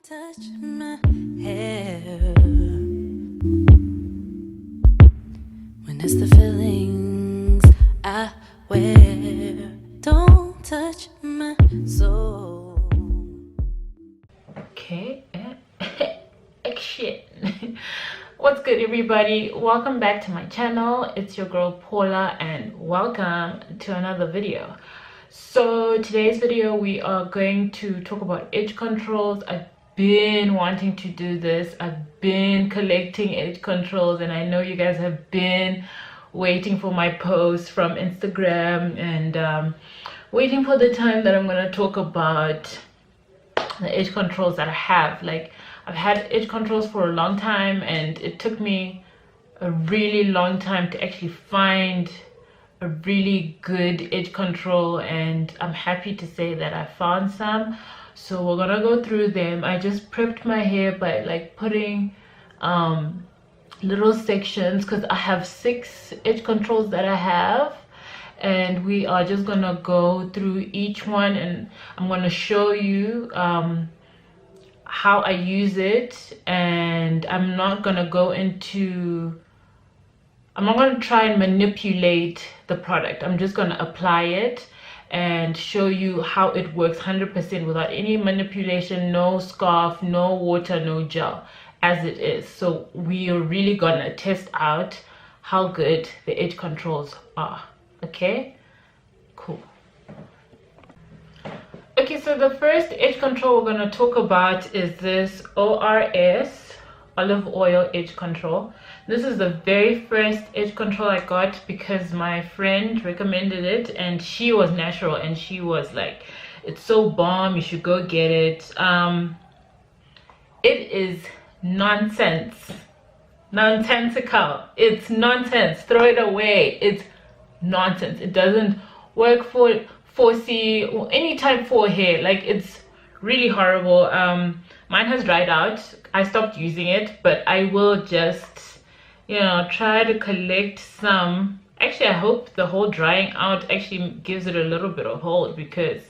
touch my hair when it's the feelings I wear. Don't touch my soul. Okay, action. What's good, everybody? Welcome back to my channel. It's your girl Paula, and welcome to another video. So today's video we are going to talk about edge controls. I've been wanting to do this. I've been collecting edge controls, and I know you guys have been waiting for my posts from Instagram and waiting for the time that I'm going to talk about the edge controls that I have. Like, I've had edge controls for a long time, and it took me a really long time to actually find a really good edge control, and I'm happy to say that I found some. So we're gonna go through them. I just prepped my hair by like putting little sections, because I have 6 edge controls that I have, and we are just gonna go through each one, and I'm gonna show you how I use it. And I'm not gonna try and manipulate the product. I'm just gonna apply it and show you how it works 100% without any manipulation, no scarf, no water, no gel, as it is. So we are really gonna test out how good the edge controls are. Okay, cool. Okay, so the first edge control we're going to talk about is this ORS olive oil edge control. This is the very first edge control I got because my friend recommended it, and she was natural, and she was like, it's so bomb, you should go get it. It is nonsensical. It's nonsense. Throw it away. It's nonsense. It doesn't work for 4C or any type 4 hair. Like, it's really horrible. Mine has dried out. I stopped using it, but I will just, you know, try to collect some. Actually, I hope the whole drying out actually gives it a little bit of hold, because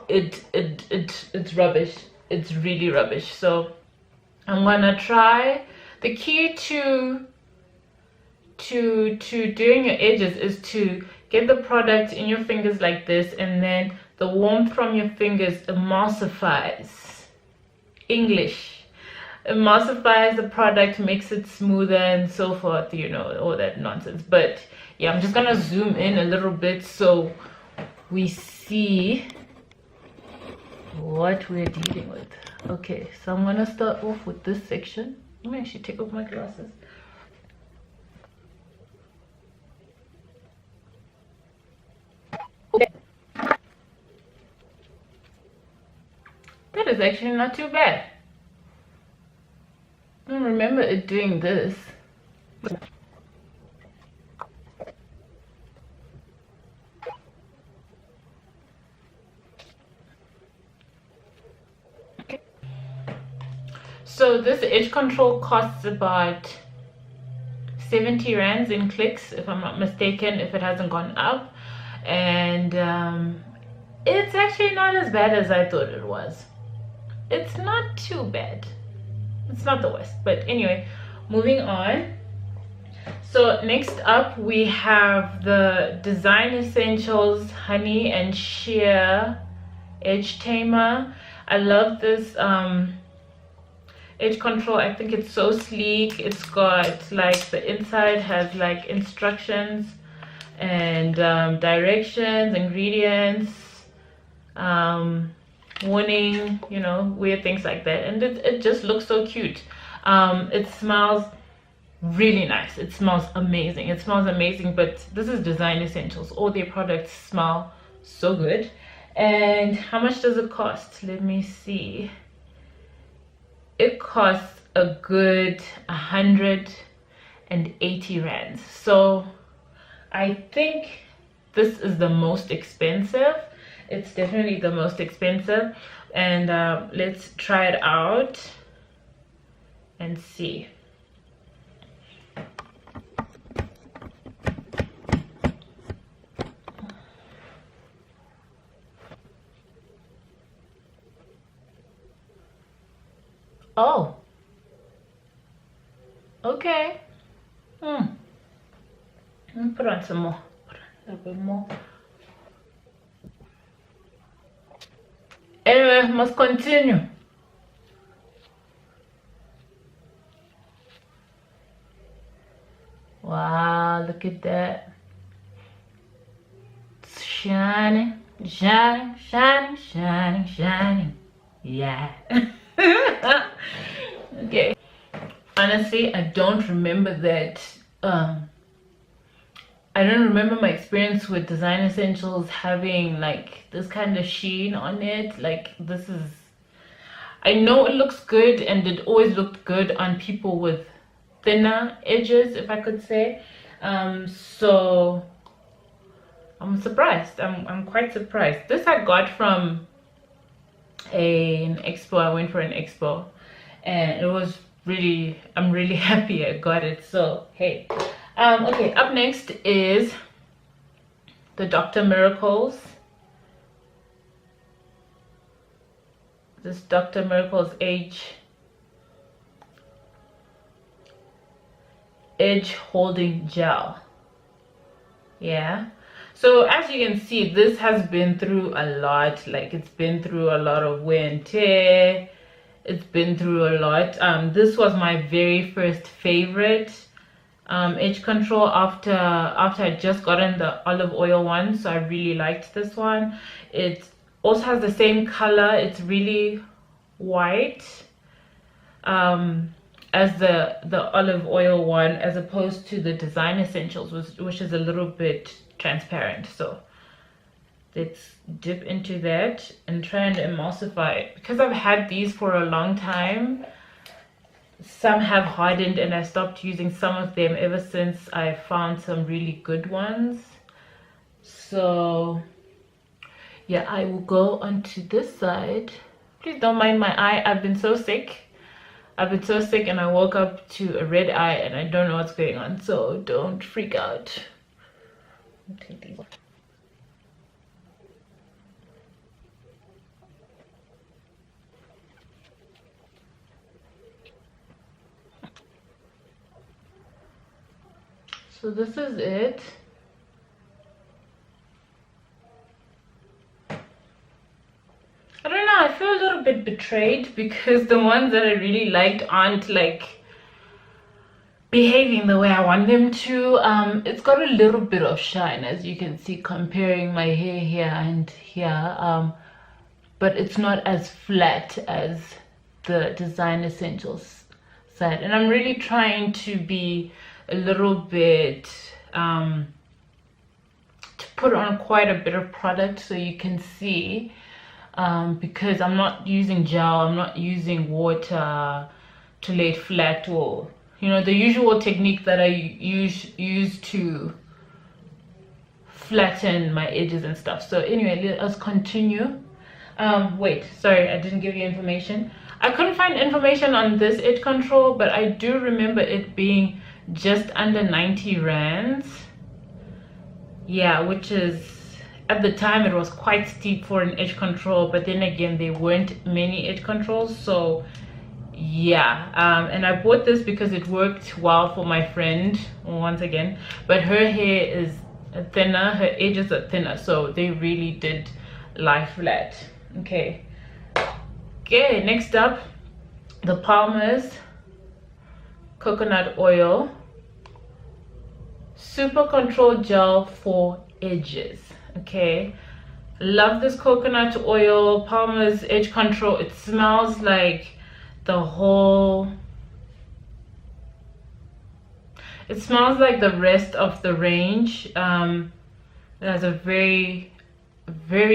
it's rubbish. It's really rubbish. So I'm gonna try. The key to doing your edges is to get the product in your fingers like this, and then the warmth from your fingers emulsifies the product, makes it smoother and so forth, you know, all that nonsense. But yeah, I'm just gonna zoom in a little bit so we see what we're dealing with. Okay, so I'm gonna start off with this section. Let me actually take off my glasses. That is actually not too bad. I don't remember it doing this. Okay. So this edge control costs about 70 rands in clicks, if I'm not mistaken, if it hasn't gone up. And it's actually not as bad as I thought it was. It's not too bad. It's not the worst. But anyway, moving on. So next up we have the Design Essentials Honey and Sheer Edge Tamer. I love this edge control. I think it's so sleek. It's got like, the inside has like instructions and directions, ingredients, warning, you know, weird things like that, and it just looks so cute. It smells really nice. It smells amazing. But this is Design Essentials. All their products smell so good. And how much does it cost? Let me see. It costs a good 180 rands. So I think this is the most expensive. It's definitely the most expensive. And let's try it out and see. Oh, okay. Let me put on some more. Put on a little bit more. Anyway, must continue. Wow, look at that. It's shining, shining, shining, shining, shining. Yeah. Okay. Honestly, I don't remember that. I don't remember my experience with Design Essentials having like this kind of sheen on it. Like this is, I know it looks good and it always looked good on people with thinner edges, if I could say. So I'm surprised. I'm quite surprised. This I got from an expo. I went for an expo and it was really, I'm really happy I got it. So hey. Okay, up next is the Dr. Miracles. This Dr. Miracles edge holding gel. Yeah, so as you can see, this has been through a lot. Like it's been through a lot of wear and tear. It's been through a lot. This was my very first favorite edge control after I just gotten the olive oil one, so I really liked this one. It also has the same color. It's really white as the olive oil one, as opposed to the Design Essentials, which is a little bit transparent. So let's dip into that and try and emulsify it. Because I've had these for a long time, some have hardened and I stopped using some of them ever since I found some really good ones. So yeah, I will go onto this side. Please don't mind my eye. I've been so sick and I woke up to a red eye and I don't know what's going on, so don't freak out. I'll take these off. So this is it. I don't know, I feel a little bit betrayed because the ones that I really liked aren't like behaving the way I want them to. It's got a little bit of shine, as you can see, comparing my hair here and here, but it's not as flat as the Design Essentials side. And I'm really trying to be a little bit to put on quite a bit of product so you can see, because I'm not using gel, I'm not using water to lay it flat, or you know, the usual technique that I use to flatten my edges and stuff. So anyway, let us continue. Wait, sorry, I didn't give you information. I couldn't find information on this edge control, but I do remember it being just under 90 rands. Yeah, which is, at the time it was quite steep for an edge control, but then again there weren't many edge controls. So yeah, and I bought this because it worked well for my friend once again, but her hair is thinner, her edges are thinner, so they really did lie flat. Okay, next up, the Palmer's coconut oil super control gel for edges. Okay, love this coconut oil. Palmer's edge control, it smells like the whole, it smells like the rest of the range. It has a very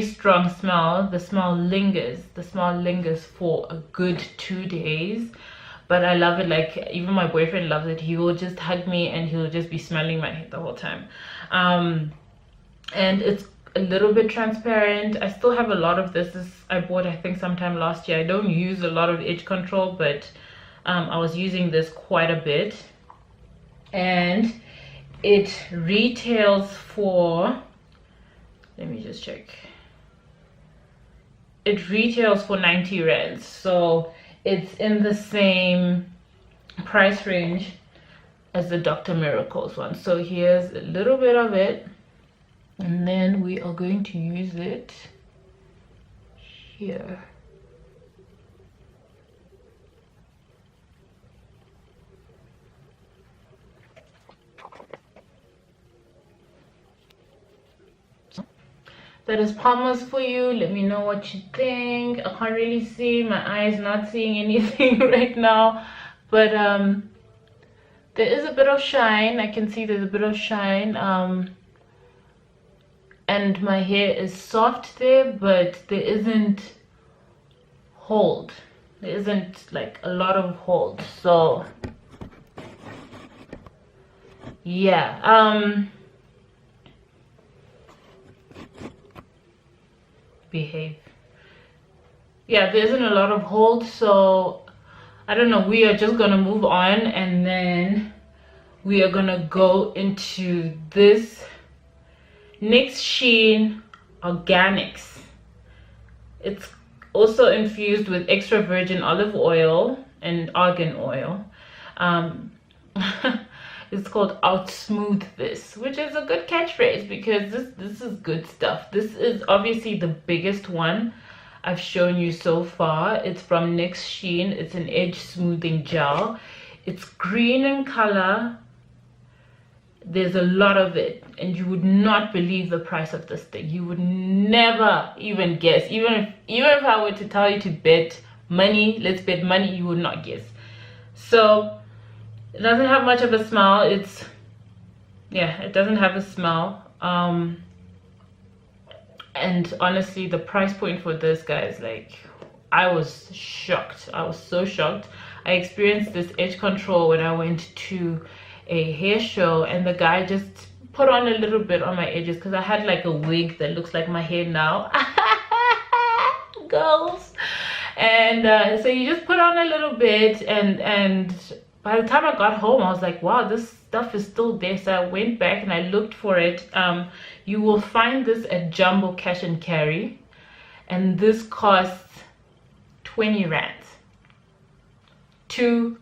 strong smell. The smell lingers for a good 2 days, but I love it. Like even my boyfriend loves it. He will just hug me and he'll just be smelling my hair the whole time. And it's a little bit transparent. I still have a lot of this. I bought, I think, sometime last year. I don't use a lot of edge control, but I was using this quite a bit, and it retails for, let me just check, it retails for 90 rands. So it's in the same price range as the Dr. Miracles one. So here's a little bit of it, and then we are going to use it here. That is Palmer's for you. Let me know what you think. I can't really see, my eyes not seeing anything right now, but there is a bit of shine. I can see there's a bit of shine, and my hair is soft there, but there isn't hold. There isn't like a lot of hold. So yeah, behave. Yeah, there isn't a lot of hold, so I don't know, we are just gonna move on, and then we are gonna go into this NYX Sheen Organics. It's also infused with extra virgin olive oil and argan oil. It's called Out Smooth This, which is a good catchphrase because this is good stuff. This is obviously the biggest one I've shown you so far. It's from NYX Sheen. It's an edge smoothing gel. It's green in color. There's a lot of it, and you would not believe the price of this thing. You would never even guess. Even if I were to tell you to bet money, let's bet money, you would not guess. So it doesn't have much of a smell. It doesn't have a smell. And honestly, the price point for this, guys, like, I was shocked. I was so shocked. I experienced this edge control when I went to a hair show, and the guy just put on a little bit on my edges because I had like a wig that looks like my hair now. Girls. And so you just put on a little bit, and by the time I got home, I was like, wow, this stuff is still there. So I went back and I looked for it. You will find this at Jumbo Cash and Carry, and this costs 20 rands. 20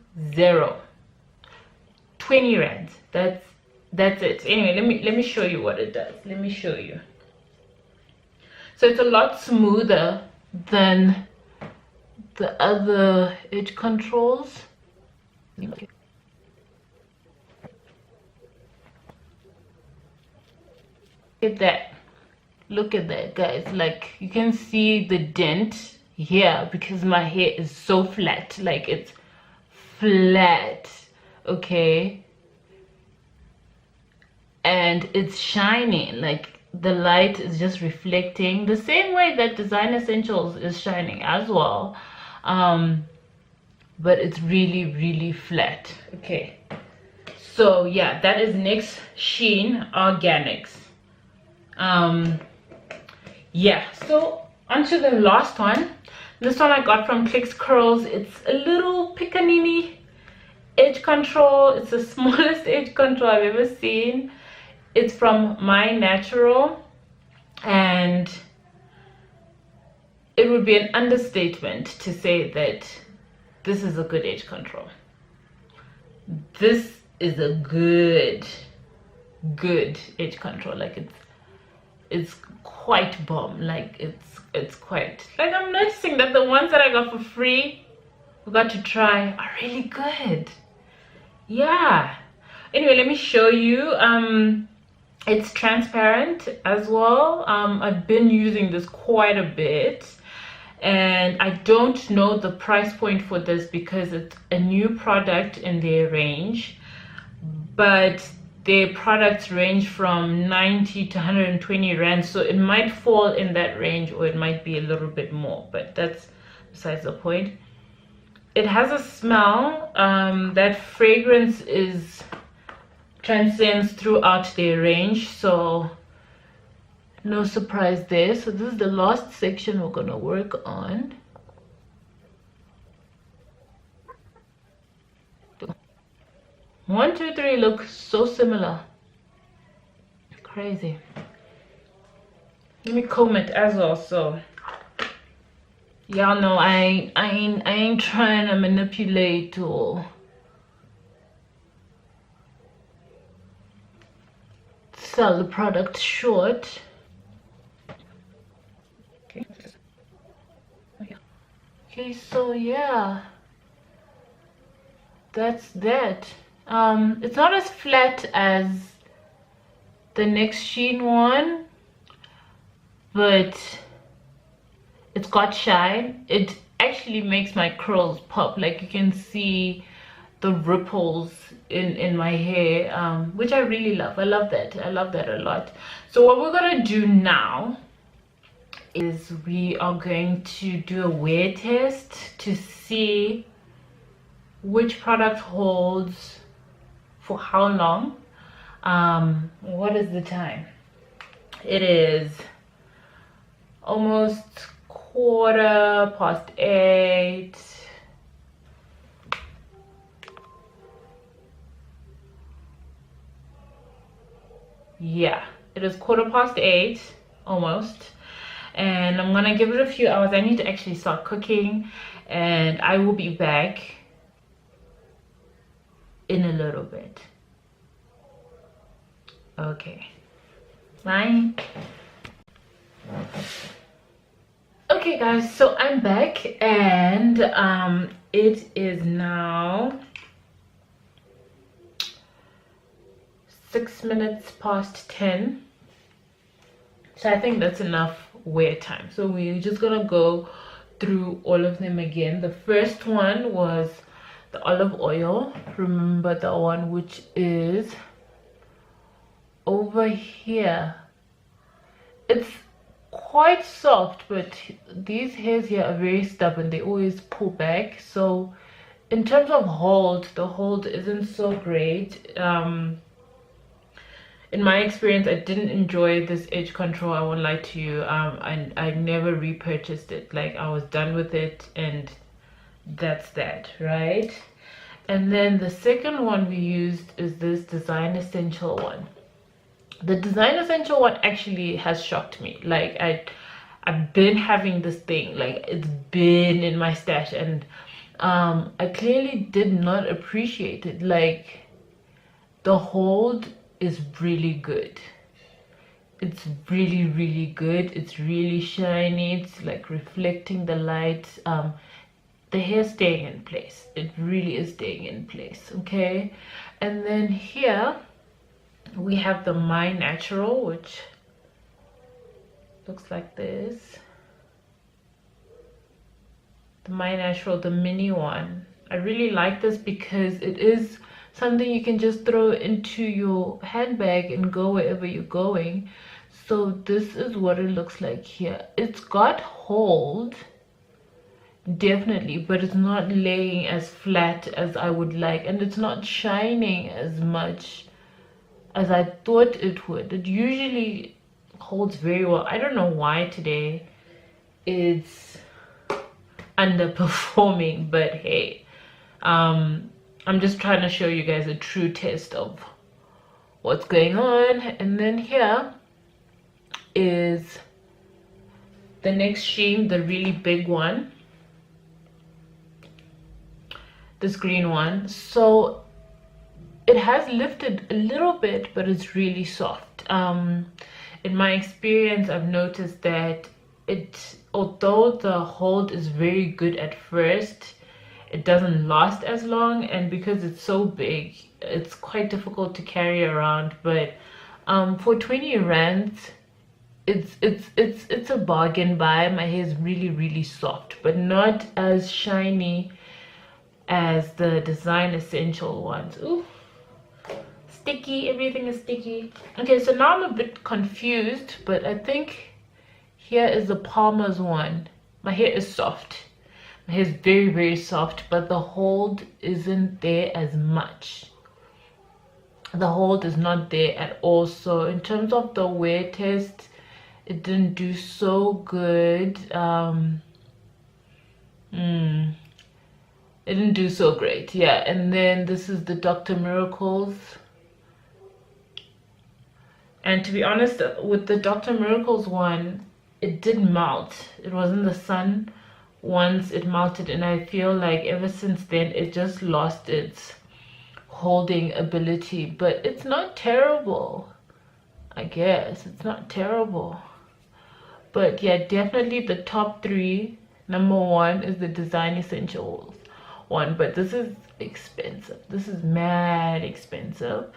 rands. That's it. Anyway, let me show you what it does. Let me show you. So it's a lot smoother than the other edge controls. Look at that. Look at that, guys. Like, you can see the dent here because my hair is so flat. Like, it's flat, okay? And it's shining. Like, the light is just reflecting the same way that Design Essentials is shining as well. But it's really, really flat. Okay, so yeah, that is NYX Sheen Organics. Yeah, so onto the last one. This one I got from Clicks Curls. It's a little Piccanini edge control. It's the smallest edge control I've ever seen. It's from My Natural, and it would be an understatement to say that this is a good edge control. This is a good edge control. Like, it's quite bomb. Like, it's quite, like, I'm noticing that the ones that I got for free, we got to try, are really good. Yeah. Anyway, let me show you. It's transparent as well. I've been using this quite a bit, and I don't know the price point for this because it's a new product in their range, but their products range from 90 to 120 rand, so it might fall in that range, or it might be a little bit more, but that's besides the point. It has a smell. That fragrance transcends throughout their range, so no surprise there. So this is the last section we're gonna work on. One, two, three look so similar. Crazy. Let me comb it as well. So Y'all know I ain't trying to manipulate or sell the product short. Okay, so yeah, that's that. It's not as flat as the next Sheen one, but it's got shine. It actually makes my curls pop. Like you can see the ripples in my hair, which I really love. I love that. I love that a lot. So what we're gonna do now is we are going to do a wear test to see which product holds for how long. What is the time? It is almost 8:15. Yeah, it is 8:15 almost, and I'm gonna give it a few hours. I need to actually start cooking, and I will be back in a little bit. Okay, bye. Okay guys, so I'm back, and it is now 6 minutes past 10. So I think that's enough wear time. So we're just gonna go through all of them again. The first one was the olive oil. Remember the one which is over here. It's quite soft, but these hairs here are very stubborn. They always pull back. So in terms of hold, the hold isn't so great. In my experience, I didn't enjoy this edge control. I won't lie to you. I never repurchased it. Like, I was done with it, and that's that, right? And then the second one we used is this Design Essential one. The Design Essential one actually has shocked me. Like, I've been having this thing, like it's been in my stash, and I clearly did not appreciate it. Like, the hold is really good. It's really, really good. It's really shiny. It's like reflecting the light. The hair staying in place. It really is staying in place. Okay, and then here we have the My Natural, which looks like this. The My Natural, the mini one. I really like this because it is something you can just throw into your handbag and go wherever you're going. So this is what it looks like here. It's got hold, definitely, but it's not laying as flat as I would like, and it's not shining as much as I thought it would. It usually holds very well. I don't know why today it's underperforming, but hey, I'm just trying to show you guys a true test of what's going on. And then here is the next sheen, the really big one, this green one. So it has lifted a little bit, but it's really soft. In my experience, I've noticed that although the hold is very good at first, it doesn't last as long, and because it's so big, it's quite difficult to carry around. But for 20 rands, it's a bargain buy. My hair is really, really soft, but not as shiny as the Design Essential ones. Ooh, sticky, everything is sticky. Okay, so now I'm a bit confused, but I think here is the Palmer's one. My hair is soft. My hair is very, very soft, but the hold isn't there as much. The hold is not there at all. So in terms of the wear test, it didn't do so good. It didn't do so great. Yeah, and then this is the Dr. Miracles. And to be honest, with the Dr. Miracles one, it did melt. It was in the sun once it melted, and I feel like ever since then it just lost its holding ability. But it's not terrible, I guess. It's not terrible. But yeah, definitely the top three. Number one is the Design Essentials one, but this is expensive. This is mad expensive.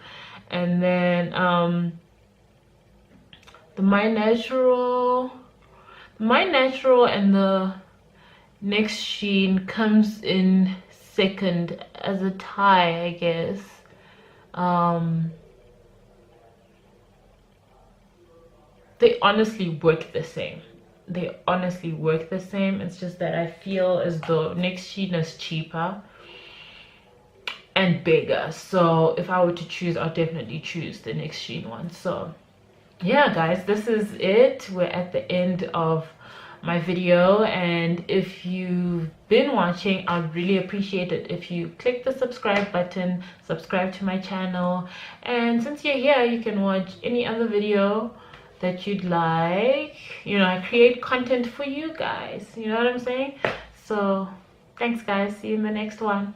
And then the My Natural and the Next Sheen comes in second as a tie, I guess. They honestly work the same. They honestly work the same. It's just that I feel as though Next Sheen is cheaper and bigger. So if I were to choose, I'll definitely choose the Next Sheen one. So yeah, guys, this is it. We're at the end of my video, and if you've been watching, I'd really appreciate it if you click the subscribe button, subscribe to my channel, and since you're here, you can watch any other video that you'd like. You know, I create content for you guys, you know what I'm saying? So thanks guys, see you in the next one.